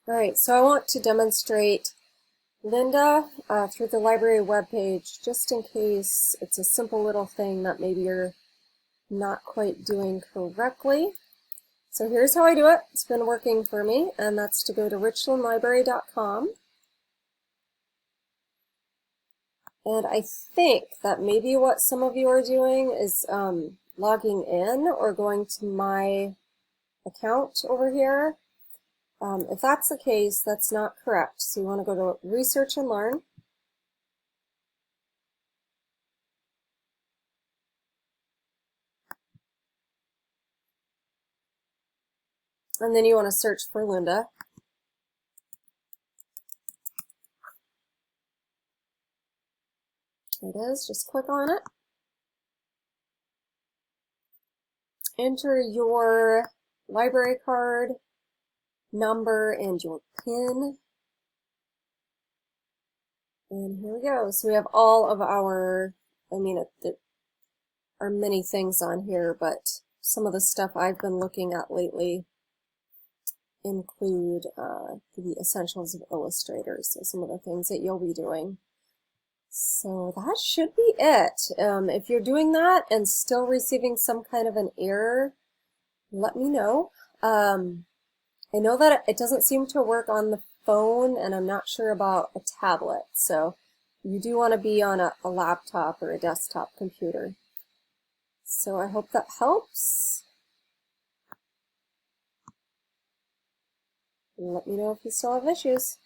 All right, so I want to demonstrate Lynda through the library webpage, just in case it's a simple little thing that maybe you're not quite doing correctly. So here's how I do it. It's been working for me, and that's to go to richlandlibrary.com. And I think that maybe what some of you are doing is logging in or going to my account over here. If that's the case, that's not correct. So you want to go to Research and Learn. And then you want to search for Lynda. There it is. Just click on it. Enter your library card number and your PIN. And here we go. So we have all of our, there are many things on here, but some of the stuff I've been looking at lately include the essentials of Illustrator, so some of the things that you'll be doing. So that should be it. If you're doing that and still receiving some kind of an error, let me know. I know that it doesn't seem to work on the phone, and I'm not sure about a tablet, so you do want to be on a laptop or a desktop computer. So I hope that helps. Let me know if you still have issues.